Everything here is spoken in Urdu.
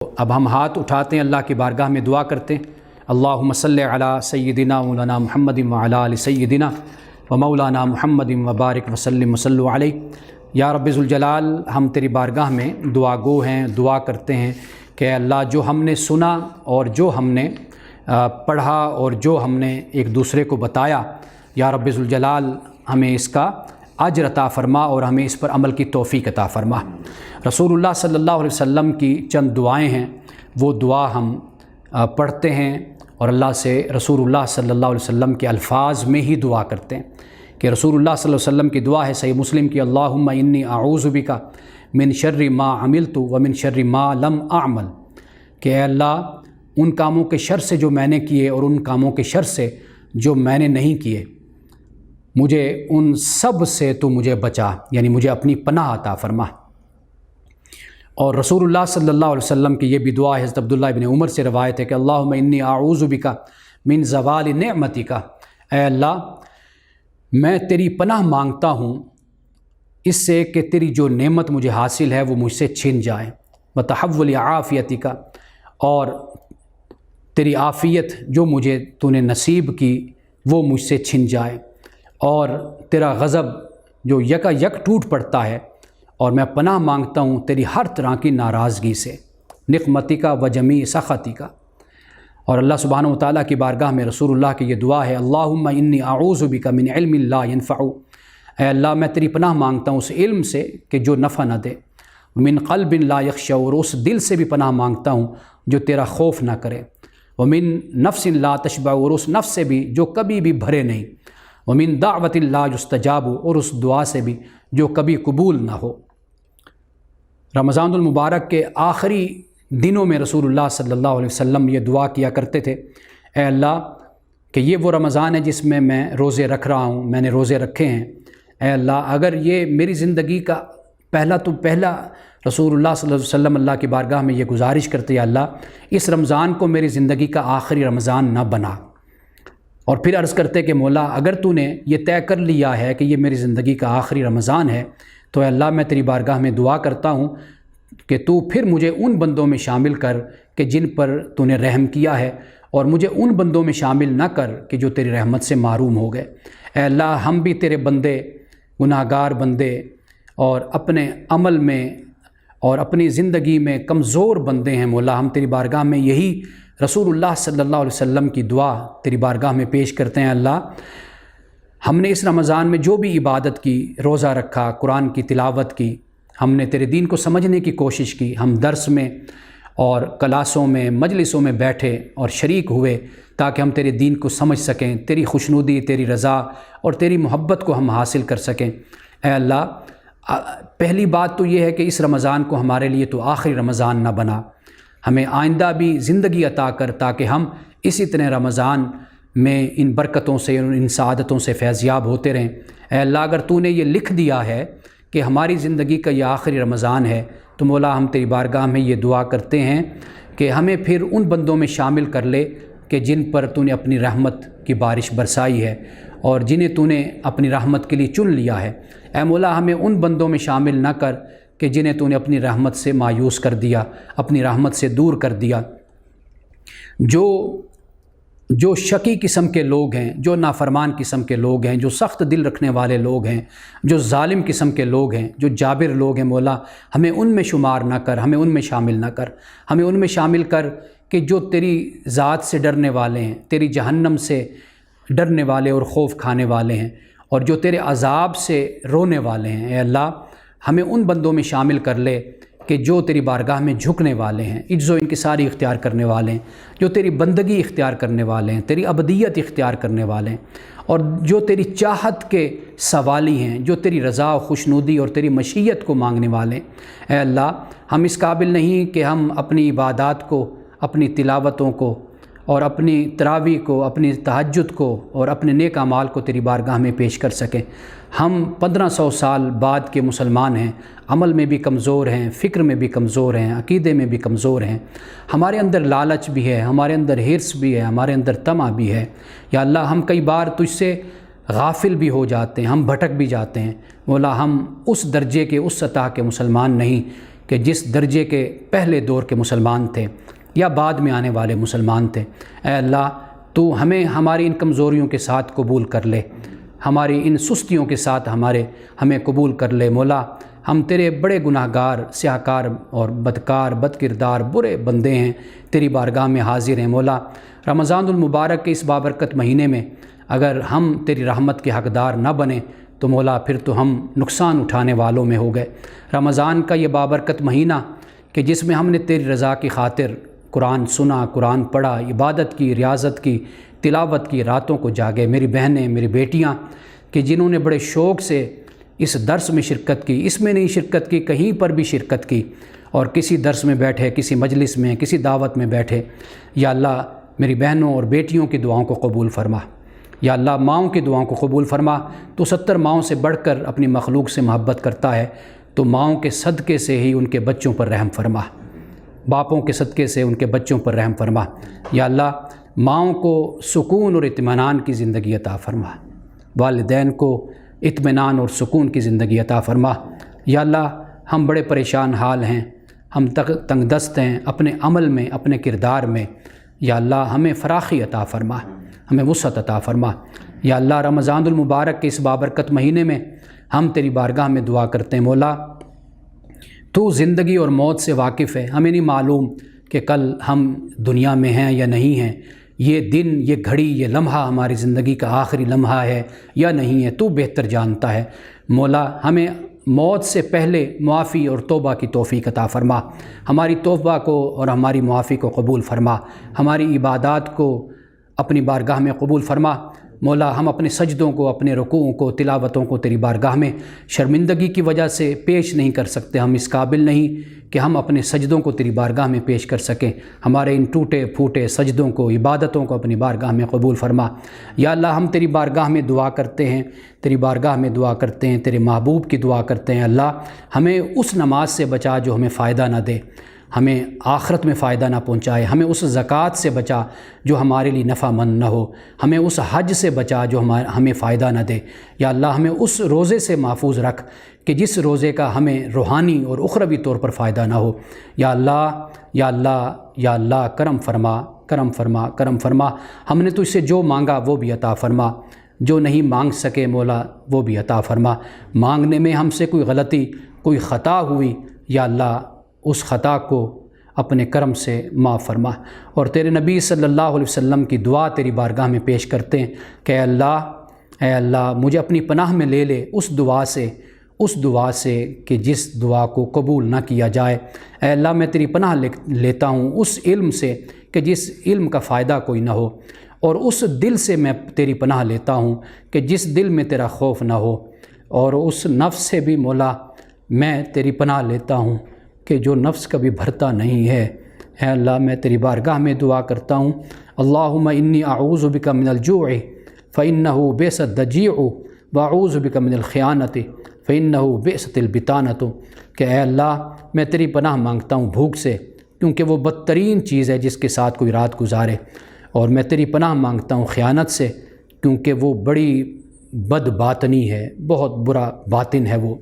اب ہم ہاتھ اٹھاتے ہیں، اللہ کی بارگاہ میں دعا کرتے ہیں۔ اللہم صلی علی سیدنا مولانا محمد وعلی آل سیدنا و مولانا محمد وبارک وسلم وصلوا علیہ۔ یا رب ذوالجلال، ہم تیری بارگاہ میں دعا گو ہیں، دعا کرتے ہیں کہ اللہ جو ہم نے سنا اور جو ہم نے پڑھا اور جو ہم نے ایک دوسرے کو بتایا، یا رب ذوالجلال ہمیں اس کا اجر عطا فرما اور ہمیں اس پر عمل کی توفیق عطا فرما۔ رسول اللہ صلی اللہ علیہ وسلم کی چند دعائیں ہیں، وہ دعا ہم پڑھتے ہیں اور اللہ سے رسول اللہ صلی اللہ علیہ وسلم کے الفاظ میں ہی دعا کرتے ہیں کہ رسول اللہ صلی اللہ علیہ وسلم کی دعا ہے صحیح مسلم کی، اللہم انی اعوذ بک من شر ما عملت ومن شر ما لم اعمل، کہ اے اللہ ان کاموں کے شر سے جو میں نے کیے اور ان کاموں کے شر سے جو میں نے نہیں کیے، مجھے ان سب سے تو مجھے بچا، یعنی مجھے اپنی پناہ عطا فرما۔ اور رسول اللہ صلی اللہ علیہ وسلم کی یہ بھی دعا ہے، حضرت عبداللہ ابن عمر سے روایت ہے کہ اللہم انی اعوذ بک من زوال نعمتک، اے اللہ میں تیری پناہ مانگتا ہوں اس سے کہ تیری جو نعمت مجھے حاصل ہے وہ مجھ سے چھن جائے، وتحول عافیتک، اور تیری عافیت جو مجھے تو نے نصیب کی وہ مجھ سے چھن جائے، اور تیرا غضب جو یکا یک ٹوٹ پڑتا ہے، اور میں پناہ مانگتا ہوں تیری ہر طرح کی ناراضگی سے، نقمتک و جمیع سخطک۔ اور اللہ سبحانہ و تعالیٰ کی بارگاہ میں رسول اللہ کی یہ دعا ہے، اللہم انی اعوذ بک من علم لا ینفع، اے اللہ میں تیری پناہ مانگتا ہوں اس علم سے کہ جو نفع نہ دے، من قلب لا یخشع، اور اس دل سے بھی پناہ مانگتا ہوں جو تیرا خوف نہ کرے، ومن نفس لا تشبع، اور اس نفس سے بھی جو کبھی بھی بھرے نہیں، ومن دعوت لا یستجاب، اور اس دعا سے بھی جو کبھی قبول نہ ہو۔ رمضان المبارک کے آخری دنوں میں رسول اللہ صلی اللہ علیہ وسلم یہ دعا کیا کرتے تھے، اے اللہ کہ یہ وہ رمضان ہے جس میں میں روزے رکھ رہا ہوں، میں نے روزے رکھے ہیں، اے اللہ اگر یہ میری زندگی کا پہلا رسول اللہ صلی اللہ علیہ وسلم اللہ کی بارگاہ میں یہ گزارش کرتے، یا اللہ اس رمضان کو میری زندگی کا آخری رمضان نہ بنا، اور پھر عرض کرتے کہ مولا اگر تو نے یہ طے کر لیا ہے کہ یہ میری زندگی کا آخری رمضان ہے تو اے اللہ میں تیری بارگاہ میں دعا کرتا ہوں کہ تو پھر مجھے ان بندوں میں شامل کر کہ جن پر تو نے رحم کیا ہے، اور مجھے ان بندوں میں شامل نہ کر کہ جو تیری رحمت سے محروم ہو گئے۔ اے اللہ ہم بھی تیرے بندے، گناہگار بندے، اور اپنے عمل میں اور اپنی زندگی میں کمزور بندے ہیں مولا، ہم تیری بارگاہ میں یہی رسول اللہ صلی اللہ علیہ وسلم کی دعا تیری بارگاہ میں پیش کرتے ہیں۔ اللہ ہم نے اس رمضان میں جو بھی عبادت کی، روزہ رکھا، قرآن کی تلاوت کی، ہم نے تیرے دین کو سمجھنے کی کوشش کی، ہم درس میں اور کلاسوں میں مجلسوں میں بیٹھے اور شریک ہوئے تاکہ ہم تیرے دین کو سمجھ سکیں، تیری خوشنودی، تیری رضا اور تیری محبت کو ہم حاصل کر سکیں۔ اے اللہ پہلی بات تو یہ ہے کہ اس رمضان کو ہمارے لیے تو آخری رمضان نہ بنا، ہمیں آئندہ بھی زندگی عطا کر تاکہ ہم اسی طرح رمضان میں ان برکتوں سے، ان سعادتوں سے فیضیاب ہوتے رہیں۔ اے اللہ اگر تو نے یہ لکھ دیا ہے کہ ہماری زندگی کا یہ آخری رمضان ہے تو مولا ہم تیری بارگاہ میں یہ دعا کرتے ہیں کہ ہمیں پھر ان بندوں میں شامل کر لے کہ جن پر تو نے اپنی رحمت کی بارش برسائی ہے اور جنہیں تو نے اپنی رحمت کے لیے چن لیا ہے۔ اے مولا ہمیں ان بندوں میں شامل نہ کر کہ جنہیں تو نے اپنی رحمت سے مایوس کر دیا، اپنی رحمت سے دور کر دیا۔ جو شقی قسم کے لوگ ہیں، جو نافرمان قسم کے لوگ ہیں، جو سخت دل رکھنے والے لوگ ہیں، جو ظالم قسم کے لوگ ہیں، جو جابر لوگ ہیں مولا ہمیں ان میں شمار نہ کر، ہمیں ان میں شامل نہ کر، ہمیں ان میں شامل کر کہ جو تیری ذات سے ڈرنے والے ہیں، تیری جہنم سے ڈرنے والے اور خوف کھانے والے ہیں، اور جو تیرے عذاب سے رونے والے ہیں۔ اے اللہ ہمیں ان بندوں میں شامل کر لے کہ جو تیری بارگاہ میں جھکنے والے ہیں، عجز و انکساری اختیار کرنے والے ہیں، جو تیری بندگی اختیار کرنے والے ہیں، تیری ابدیت اختیار کرنے والے ہیں، اور جو تیری چاہت کے سوالی ہیں، جو تیری رضا و خوشنودی اور تیری مشیت کو مانگنے والے ہیں۔ اے اللہ ہم اس قابل نہیں کہ ہم اپنی عبادات کو، اپنی تلاوتوں کو اور اپنی تراویح کو، اپنی تہجد کو اور اپنے نیک اعمال کو تیری بارگاہ میں پیش کر سکیں۔ ہم 1500 سال بعد کے مسلمان ہیں، عمل میں بھی کمزور ہیں، فکر میں بھی کمزور ہیں، عقیدے میں بھی کمزور ہیں، ہمارے اندر لالچ بھی ہے، ہمارے اندر حرص بھی ہے، ہمارے اندر طمع بھی ہے۔ یا اللہ ہم کئی بار تجھ سے غافل بھی ہو جاتے ہیں، ہم بھٹک بھی جاتے ہیں۔ مولا ہم اس درجے کے، اس سطح کے مسلمان نہیں کہ جس درجے کے پہلے دور کے مسلمان تھے یا بعد میں آنے والے مسلمان تھے، اے اللہ تو ہمیں ہماری ان کمزوریوں کے ساتھ قبول کر لے، ہماری ان سستیوں کے ساتھ ہمیں قبول کر لے مولا۔ ہم تیرے بڑے گناہ گار، سیاہکار اور بدکار، بد کردار، برے بندے ہیں، تیری بارگاہ میں حاضر ہیں مولا۔ رمضان المبارک کے اس بابرکت مہینے میں اگر ہم تیری رحمت کے حقدار نہ بنیں تو مولا پھر تو ہم نقصان اٹھانے والوں میں ہو گئے۔ رمضان کا یہ بابرکت مہینہ کہ جس میں ہم نے تیری رضا کی خاطر قرآن سنا، قرآن پڑھا، عبادت کی، ریاضت کی، تلاوت کی، راتوں کو جاگے، میری بہنیں، میری بیٹیاں کہ جنہوں نے بڑے شوق سے اس درس میں شرکت کی، اس میں نہیں شرکت کی، کہیں پر بھی شرکت کی، اور کسی درس میں بیٹھے، کسی مجلس میں، کسی دعوت میں بیٹھے، یا اللہ میری بہنوں اور بیٹیوں کی دعاؤں کو قبول فرما۔ یا اللہ ماؤں کی دعاؤں کو قبول فرما۔ تو 70 ماؤں سے بڑھ کر اپنی مخلوق سے محبت کرتا ہے، تو ماؤں کے صدقے سے ہی ان کے بچوں پر رحم فرما، باپوں کے صدقے سے ان کے بچوں پر رحم فرما۔ یا اللہ ماؤں کو سکون اور اطمینان کی زندگی عطا فرما، والدین کو اطمینان اور سکون کی زندگی عطا فرما۔ یا اللہ ہم بڑے پریشان حال ہیں، ہم تنگ دست ہیں اپنے عمل میں، اپنے کردار میں، یا اللہ ہمیں فراخی عطا فرما، ہمیں وسعت عطا فرما۔ یا اللہ رمضان المبارک کے اس بابرکت مہینے میں ہم تیری بارگاہ میں دعا کرتے ہیں مولا، تو زندگی اور موت سے واقف ہے، ہمیں نہیں معلوم کہ کل ہم دنیا میں ہیں یا نہیں ہیں، یہ دن، یہ گھڑی، یہ لمحہ ہماری زندگی کا آخری لمحہ ہے یا نہیں ہے، تو بہتر جانتا ہے مولا۔ ہمیں موت سے پہلے معافی اور توبہ کی توفیق عطا فرما، ہماری توبہ کو اور ہماری معافی کو قبول فرما، ہماری عبادات کو اپنی بارگاہ میں قبول فرما مولا۔ ہم اپنے سجدوں کو، اپنے رکوعوں کو، تلاوتوں کو تیری بارگاہ میں شرمندگی کی وجہ سے پیش نہیں کر سکتے، ہم اس قابل نہیں کہ ہم اپنے سجدوں کو تیری بارگاہ میں پیش کر سکیں۔ ہمارے ان ٹوٹے پھوٹے سجدوں کو، عبادتوں کو اپنی بارگاہ میں قبول فرما۔ یا اللہ ہم تیری بارگاہ میں دعا کرتے ہیں، تیری بارگاہ میں دعا کرتے ہیں، تیرے محبوب کی دعا کرتے ہیں، اللہ ہمیں اس نماز سے بچا جو ہمیں فائدہ نہ دے، ہمیں آخرت میں فائدہ نہ پہنچائے، ہمیں اس زکوٰۃ سے بچا جو ہمارے لیے نفع مند نہ ہو، ہمیں اس حج سے بچا جو ہمیں فائدہ نہ دے۔ یا اللہ ہمیں اس روزے سے محفوظ رکھ کہ جس روزے کا ہمیں روحانی اور اخروی طور پر فائدہ نہ ہو۔ یا اللہ یا اللہ یا اللہ کرم فرما، کرم فرما، کرم فرما۔ ہم نے تو اس سے جو مانگا وہ بھی عطا فرما، جو نہیں مانگ سکے مولا وہ بھی عطا فرما۔ مانگنے میں ہم سے کوئی غلطی، کوئی خطا ہوئی، یا اللہ اس خطا کو اپنے کرم سے معاف فرما۔ اور تیرے نبی صلی اللہ علیہ وسلم کی دعا تیری بارگاہ میں پیش کرتے ہیں کہ اے اللہ مجھے اپنی پناہ میں لے لے اس دعا سے کہ جس دعا کو قبول نہ کیا جائے۔ اے اللہ میں تیری پناہ لیتا ہوں اس علم سے کہ جس علم کا فائدہ کوئی نہ ہو، اور اس دل سے میں تیری پناہ لیتا ہوں کہ جس دل میں تیرا خوف نہ ہو، اور اس نفس سے بھی مولا میں تیری پناہ لیتا ہوں کہ جو نفس کبھی بھرتا نہیں ہے۔ اے اللہ میں تیری بارگاہ میں دعا کرتا ہوں، اللہم انی اعوذ بک من الجوع فإنہ بئس الضجیع واعوذ بک من الخیانۃ فإنہ بئست البطانۃ، کہ اے اللہ میں تیری پناہ مانگتا ہوں بھوک سے، کیونکہ وہ بدترین چیز ہے جس کے ساتھ کوئی رات گزارے، اور میں تیری پناہ مانگتا ہوں خیانت سے، کیونکہ وہ بڑی بد باطنی ہے، بہت برا باطن ہے وہ۔